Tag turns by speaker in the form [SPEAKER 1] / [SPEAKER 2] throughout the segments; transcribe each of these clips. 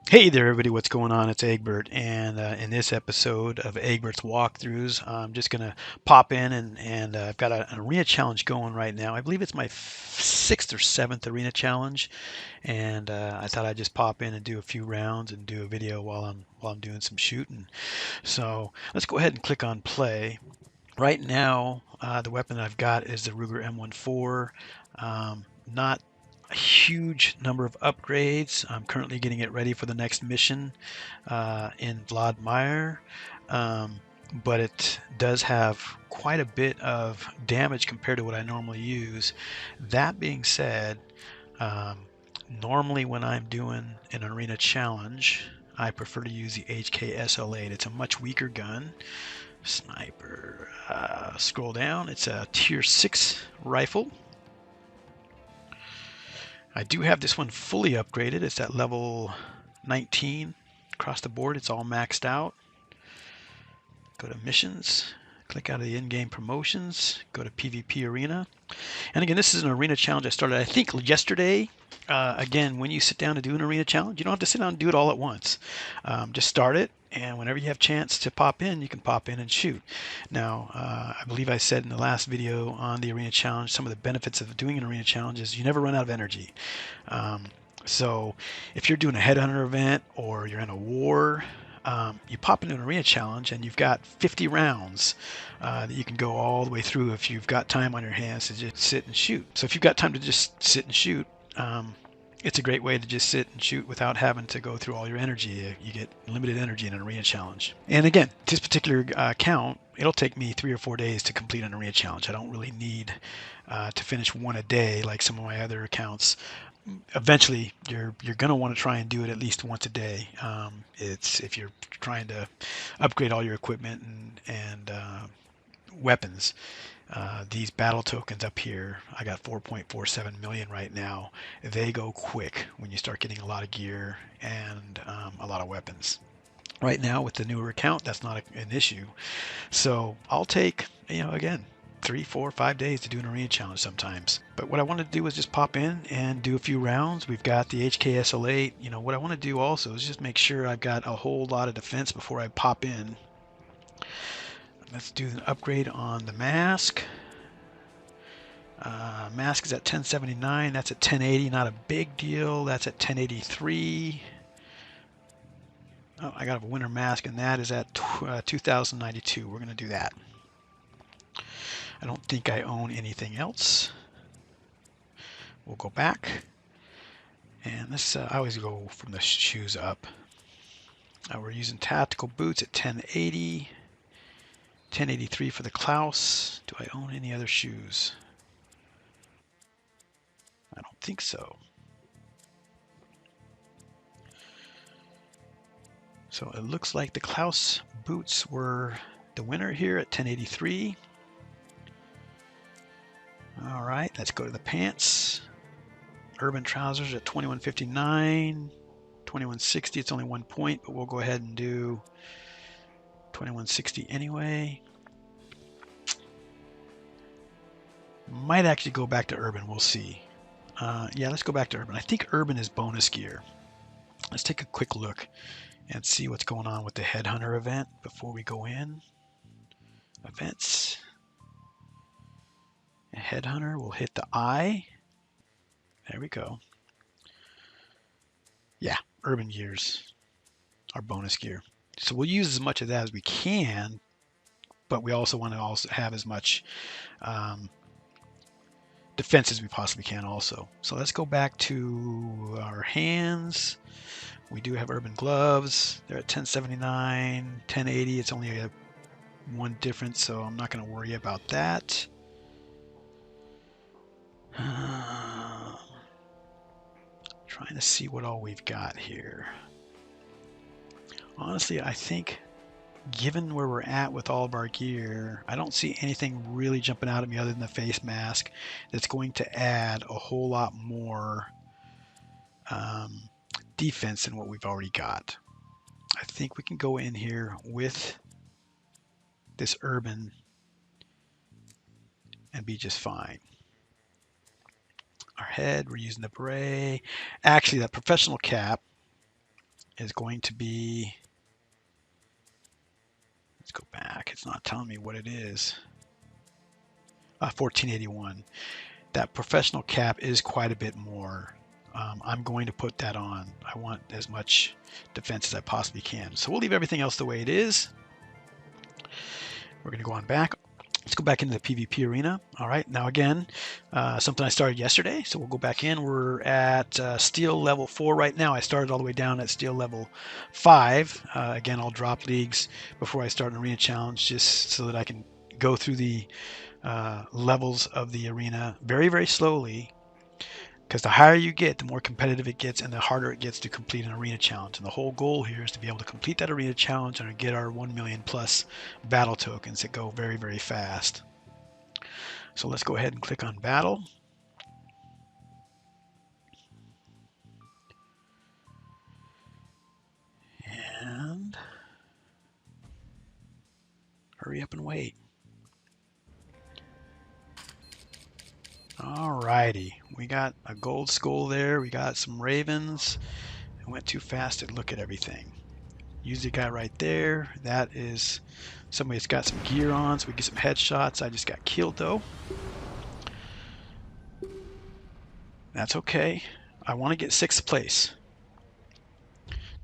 [SPEAKER 1] Hey there, everybody. What's going on? It's Egbert, and in this episode of Egbert's Walkthroughs, I'm just gonna pop in and I've got an arena challenge going right now. I believe it's my sixth or seventh arena challenge, and I thought I'd just pop in and do a few rounds and do a video while I'm doing some shooting. So let's go ahead and click on play. Right now, the weapon that I've got is the Ruger M14. Not a huge number of upgrades. I'm currently getting it ready for the next mission in Vladimir, but it does have quite a bit of damage compared to what I normally use. That being said, um, normally when I'm doing an arena challenge, I prefer to use the HKSL8. It's a much weaker gun. Sniper. Scroll down. It's a tier 6 rifle. I do have this one fully upgraded. It's at level 19 across the board. It's all maxed out. Go to missions. Click out of the in-game promotions. Go to PvP Arena. And again, this is an arena challenge I started, I think, yesterday. Again, when you sit down to do an arena challenge, you don't have to sit down and do it all at once. Just start it, and whenever you have a chance to pop in, you can pop in and shoot. Now, I believe I said in the last video on the arena challenge, some of the benefits of doing an arena challenge is you never run out of energy. Um, so if you're doing a headhunter event or you're in a war, you pop into an arena challenge and you've got 50 rounds that you can go all the way through if you've got time on your hands to just sit and shoot. So if you've got time to just sit and shoot, it's a great way to just sit and shoot without having to go through all your energy. You get limited energy in an arena challenge. And again, this particular count, it'll take me 3 or 4 days to complete an arena challenge. I don't really need to finish one a day like some of my other accounts. Eventually you're going to want to try and do it at least once a day. It's if you're trying to upgrade all your equipment and weapons. These battle tokens up here, I got 4.47 million right now. They go quick when you start getting a lot of gear and a lot of weapons. Right now with the newer account, that's not an issue. So I'll take, again, 3, 4, 5 days to do an arena challenge sometimes. But what I want to do is just pop in and do a few rounds. We've got the HKSL8. What I want to do also is just make sure I've got a whole lot of defense before I pop in. Let's do an upgrade on the mask. Mask is at 1079. That's at 1080. Not a big deal. That's at 1083. Oh, I got a winter mask, and that is at 2092. We're going to do that. I don't think I own anything else. We'll go back. And this, I always go from the shoes up. We're using tactical boots at 1080. 1083 for the Klaus. Do I own any other shoes? I don't think so. So it looks like the Klaus boots were the winner here at 1083. All right, let's go to the pants. Urban trousers at 2159. 2160, it's only 1 point, but we'll go ahead and do 2160 anyway. Might actually go back to urban, we'll see. Yeah, let's go back to urban. I think urban is bonus gear. Let's take a quick look and see what's going on with the headhunter event before we go in. Events. A headhunter will hit the eye. There we go. Yeah, urban gears are bonus gear. So we'll use as much of that as we can, but we also want to also have as much defense as we possibly can also. So let's go back to our hands. We do have urban gloves. They're at 1079, 1080. It's only one difference, so I'm not going to worry about that. Trying to see what all we've got here. Honestly, I think given where we're at with all of our gear, I don't see anything really jumping out at me other than the face mask that's going to add a whole lot more defense than what we've already got. I think we can go in here with this urban and be just fine. Our head, we're using the beret. Actually, that professional cap is going to be, let's go back. It's not telling me what it is. 1481. That professional cap is quite a bit more. I'm going to put that on. I want as much defense as I possibly can. So we'll leave everything else the way it is. We're going to go on back. Let's go back into the PvP arena. All right, now again, something I started yesterday, so we'll go back in. We're at steel level 4 right now. I started all the way down at steel level 5. Again, I'll drop leagues before I start an arena challenge just so that I can go through the levels of the arena very, very slowly, because the higher you get, the more competitive it gets and the harder it gets to complete an arena challenge. And the whole goal here is to be able to complete that arena challenge and get our 1 million plus battle tokens that go very, very fast. So let's go ahead and click on battle. And hurry up and wait. Alrighty, we got a gold skull there. We got some ravens. I went too fast to look at everything. Use the guy right there. That is somebody that's got some gear on, so we get some headshots. I just got killed though. That's okay. I want to get 6th place.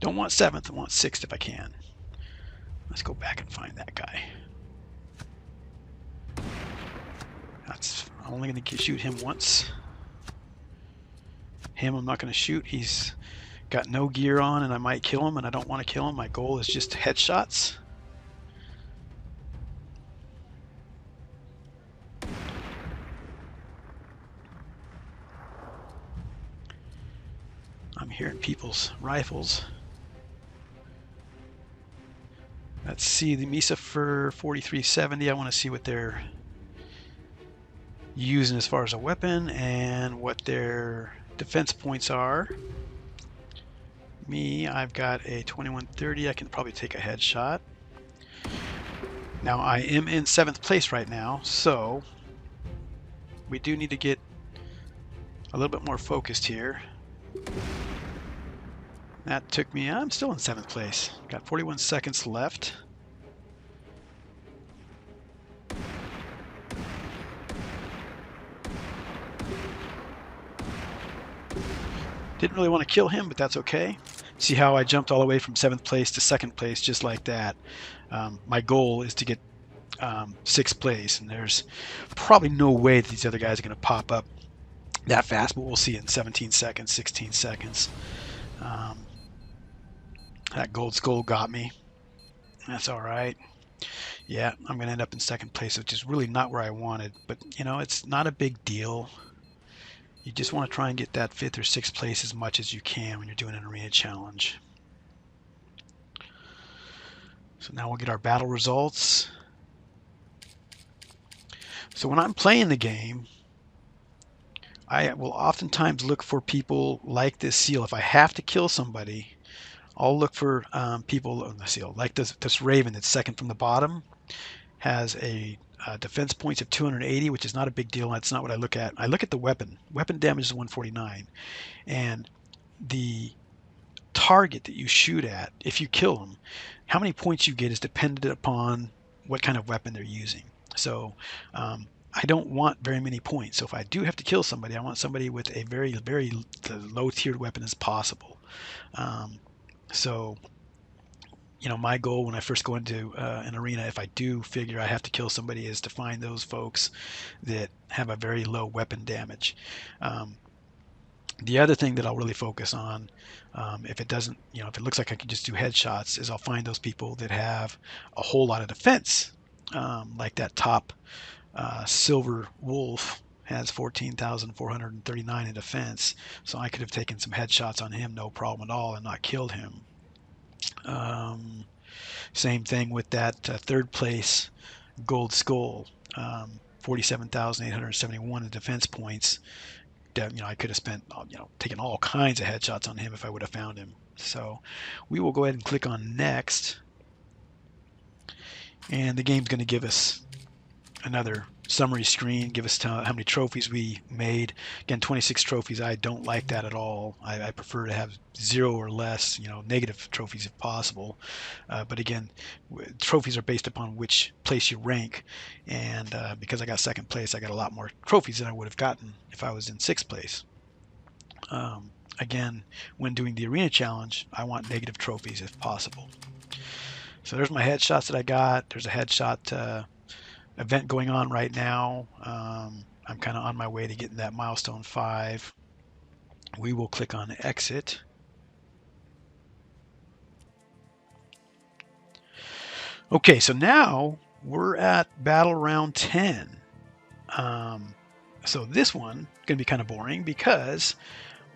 [SPEAKER 1] Don't want 7th, I want 6th if I can. Let's go back and find that guy. I'm only going to shoot him once. Him I'm not going to shoot. He's got no gear on and I might kill him, and I don't want to kill him. My goal is just headshots. I'm hearing people's rifles. Let's see the Misa for 4370. I want to see what they're using as far as a weapon and what their defense points are. Me, I've got a 2130. I can probably take a headshot. Now I am in 7th place right now, so we do need to get a little bit more focused here. That took me, I'm still in 7th place. Got 41 seconds left. Didn't really want to kill him, but that's okay. See how I jumped all the way from 7th place to 2nd place just like that. My goal is to get 6th place, and there's probably no way that these other guys are going to pop up that fast, but we'll see in 17 seconds, 16 seconds. That gold skull got me. That's all right. Yeah, I'm going to end up in 2nd place, which is really not where I wanted, but you know, it's not a big deal. You just want to try and get that 5th or 6th place as much as you can when you're doing an arena challenge. So now we'll get our battle results. So when I'm playing the game, I will oftentimes look for people like this seal. If I have to kill somebody, I'll look for people on the seal. Like this raven that's 2nd from the bottom has a defense points of 280, which is not a big deal. That's not what I look at. I look at the weapon. Weapon damage is 149. And the target that you shoot at, if you kill them, how many points you get is dependent upon what kind of weapon they're using. So I don't want very many points. So if I do have to kill somebody, I want somebody with a very, very low tiered weapon as possible. So you know, my goal when I first go into an arena, if I do figure I have to kill somebody, is to find those folks that have a very low weapon damage. The other thing that I'll really focus on, if it doesn't, you know, if it looks like I can just do headshots, is I'll find those people that have a whole lot of defense, like that top silver wolf has 14,439 in defense, so I could have taken some headshots on him, no problem at all, and not killed him. Same thing with that 3rd place gold skull, 47,871 in defense points. You know, I could have spent, you know, taken all kinds of headshots on him if I would have found him. So we will go ahead and click on next, and the game's going to give us another summary screen, give us how many trophies we made. Again, 26 trophies. I don't like that at all. I prefer to have 0 or less, negative trophies if possible. But again, trophies are based upon which place you rank, and because I got second place, I got a lot more trophies than I would have gotten if I was in sixth place. Again, when doing the arena challenge, I want negative trophies if possible. So there's my headshots that I got. There's a headshot event going on right now. I'm kind of on my way to getting that milestone 5. We will click on exit. Okay, so now we're at battle round 10. So this one is going to be kind of boring because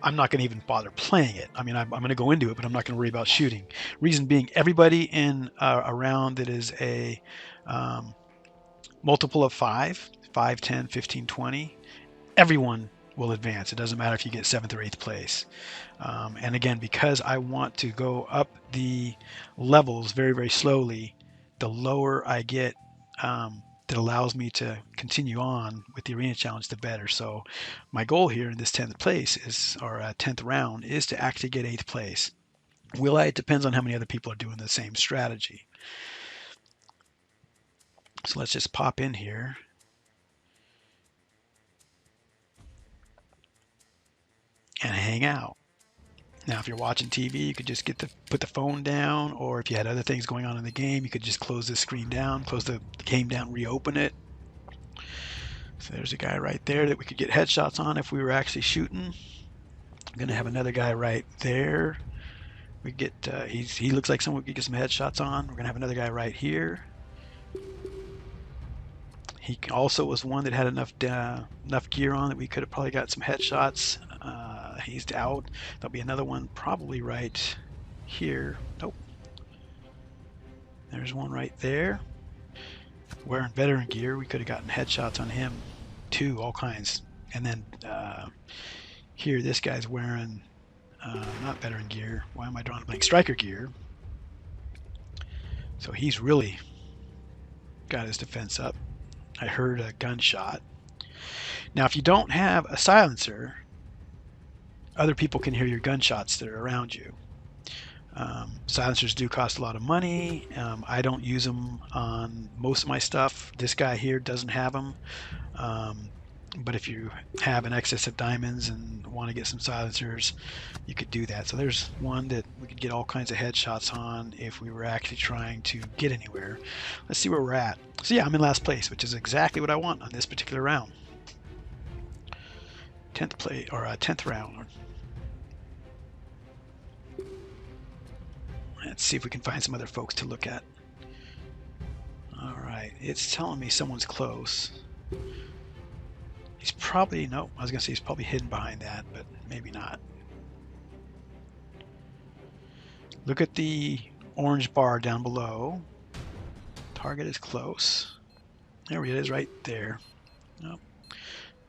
[SPEAKER 1] I'm not going to even bother playing it. I mean, I'm going to go into it, but I'm not going to worry about shooting. Reason being, everybody in a round that is a multiple of 5, 5, 10, 15, 20, everyone will advance. It doesn't matter if you get 7th or 8th place. And again, because I want to go up the levels very, very slowly, the lower I get that allows me to continue on with the arena challenge, the better. So my goal here in this 10th place is, or 10th round, is to actually get 8th place. Will I? It depends on how many other people are doing the same strategy. So let's just pop in here. And hang out. Now, if you're watching TV, you could just put the phone down, or if you had other things going on in the game, you could just close the screen down, close the game down, reopen it. So there's a guy right there that we could get headshots on if we were actually shooting. I'm gonna have another guy right there. We get he looks like someone we could get some headshots on. We're gonna have another guy right here. He also was one that had enough gear on that we could have probably got some headshots. He's out. There'll be another one probably right here. Nope. There's one right there. Wearing veteran gear, we could have gotten headshots on him too, all kinds. And then here, this guy's wearing not veteran gear. Why am I drawing a blank? Striker gear. So he's really got his defense up. I heard a gunshot. Now, if you don't have a silencer, other people can hear your gunshots that are around you. Silencers do cost a lot of money. I don't use them on most of my stuff. This guy here doesn't have them. But if you have an excess of diamonds and want to get some silencers, you could do that. So there's one that we could get all kinds of headshots on if we were actually trying to get anywhere. Let's see where we're at. So yeah, I'm in last place, which is exactly what I want on this particular round. 10th play, or 10th round. Let's see if we can find some other folks to look at. All right, it's telling me someone's close. He's probably, no, I was going to say he's probably hidden behind that, but maybe not. Look at the orange bar down below. Target is close. There he is right there. Nope.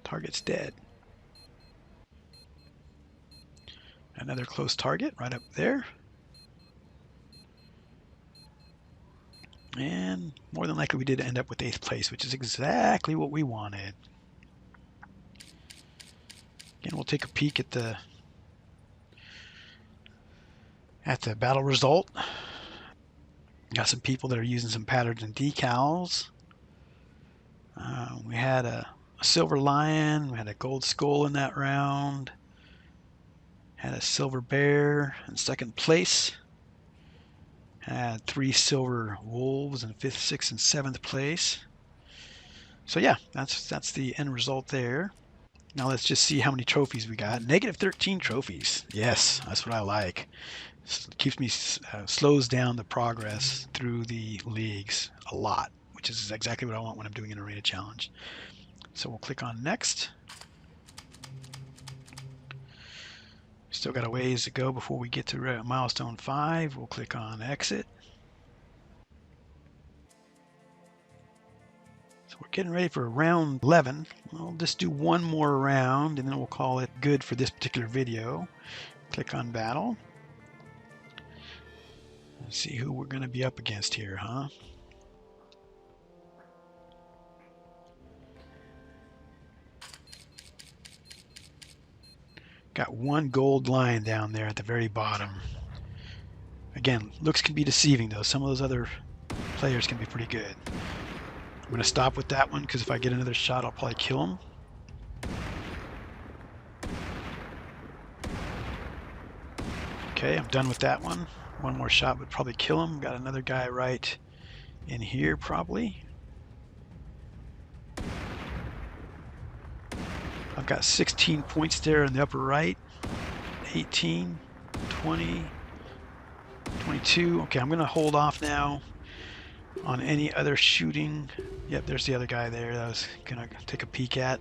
[SPEAKER 1] Target's dead. Another close target right up there. And more than likely we did end up with 8th place, which is exactly what we wanted. Again, we'll take a peek at the battle result. Got some people that are using some patterns and decals. We had a silver lion. We had a gold skull in that round. Had a silver bear in second place. Had 3 silver wolves in 5th, 6th, and 7th place. So yeah, that's the end result there. Now let's just see how many trophies we got. Negative 13 trophies. Yes, that's what I like. It keeps me, slows down the progress through the leagues a lot, which is exactly what I want when I'm doing an arena challenge. So we'll click on next. Still got a ways to go before we get to milestone 5. We'll click on exit. So we're getting ready for round 11. I'll just do one more round and then we'll call it good for this particular video. Click on battle. Let's see who we're going to be up against here, huh? Got one gold line down there at the very bottom. Again, looks can be deceiving though. Some of those other players can be pretty good. I'm going to stop with that one because if I get another shot, I'll probably kill him. Okay, I'm done with that one. One more shot would probably kill him. Got another guy right in here probably. I've got 16 points there in the upper right. 18, 20, 22. Okay, I'm going to hold off now on any other shooting. Yep, there's the other guy there that I was going to take a peek at.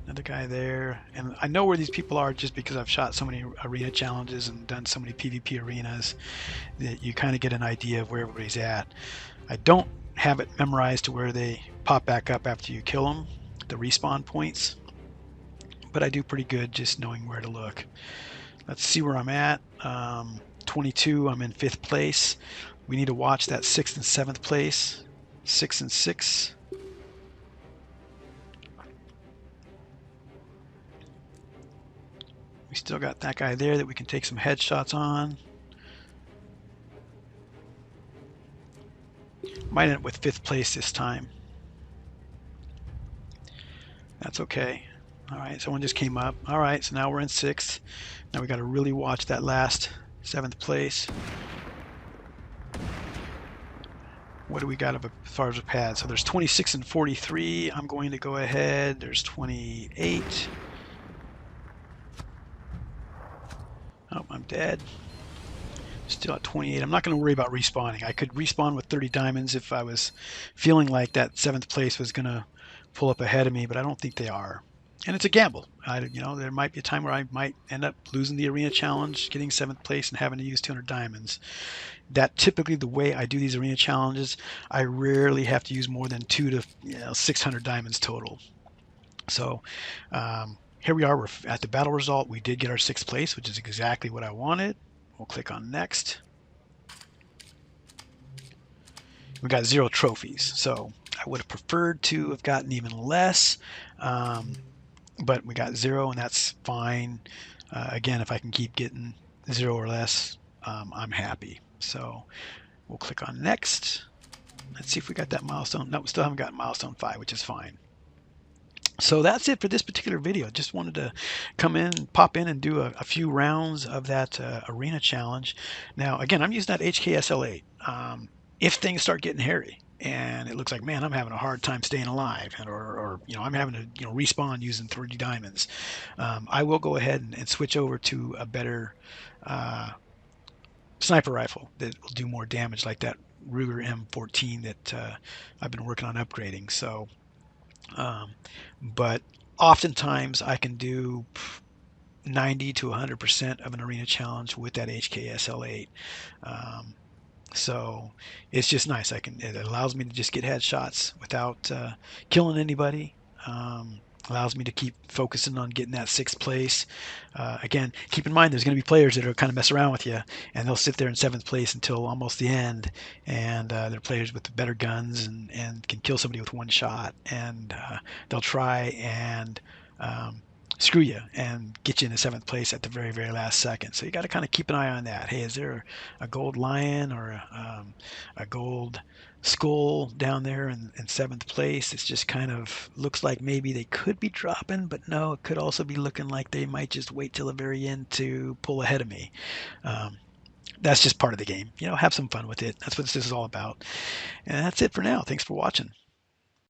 [SPEAKER 1] Another guy there. And I know where these people are just because I've shot so many arena challenges and done so many PvP arenas that you kind of get an idea of where everybody's at. I don't have it memorized to where they pop back up after you kill them, the respawn points, but I do pretty good just knowing where to look. Let's see where I'm at. 22, I'm in 5th place. We need to watch that 6th and 7th place. 6 and 6. We still got that guy there that we can take some headshots on. Might end up with 5th place this time. That's okay. All right, someone just came up. All right, so now we're in 6th. Now we got to really watch that last 7th place. What do we got as far as a pad? So there's 26 and 43. I'm going to go ahead. There's 28. Oh, I'm dead. Still at 28. I'm not going to worry about respawning. I could respawn with 30 diamonds if I was feeling like that 7th place was going to pull up ahead of me, but I don't think they are. And it's a gamble. There might be a time where I might end up losing the arena challenge, getting 7th place, and having to use 200 diamonds. That typically the way I do these arena challenges. I rarely have to use more than 200 to 600 diamonds total. So here we are. We're at the battle result. We did get our 6th place, which is exactly what I wanted. We'll click on next. We got 0 trophies, so I would have preferred to have gotten even less, but we got 0, and that's fine. Again, if I can keep getting 0 or less, I'm happy. So we'll click on next. Let's see if we got that milestone. No, we still haven't got milestone 5, which is fine. So that's it for this particular video. Just wanted to come in, pop in and do a few rounds of that arena challenge. Now, again, I'm using that HKSL8. If things start getting hairy and it looks like, man, I'm having a hard time staying alive, or I'm having to respawn using 30 diamonds, I will go ahead and switch over to a better sniper rifle that will do more damage, like that Ruger M14 that I've been working on upgrading. So but oftentimes I can do 90 to 100% of an arena challenge with that HKSL8. So it's just nice. It allows me to just get headshots without killing anybody. Allows me to keep focusing on getting that 6th place. Again, keep in mind there's going to be players that are kind of mess around with you, and they'll sit there in 7th place until almost the end, and they're players with better guns and can kill somebody with one shot, and they'll try and screw you and get you in the 7th place at the very, very last second. So you got to kind of keep an eye on that. Hey, is there a gold lion or a gold skull down there in 7th place? It's just kind of looks like maybe they could be dropping, but no, it could also be looking like they might just wait till the very end to pull ahead of me. That's just part of the game. Have some fun with it. That's what this is all about. And that's it for now. Thanks for watching.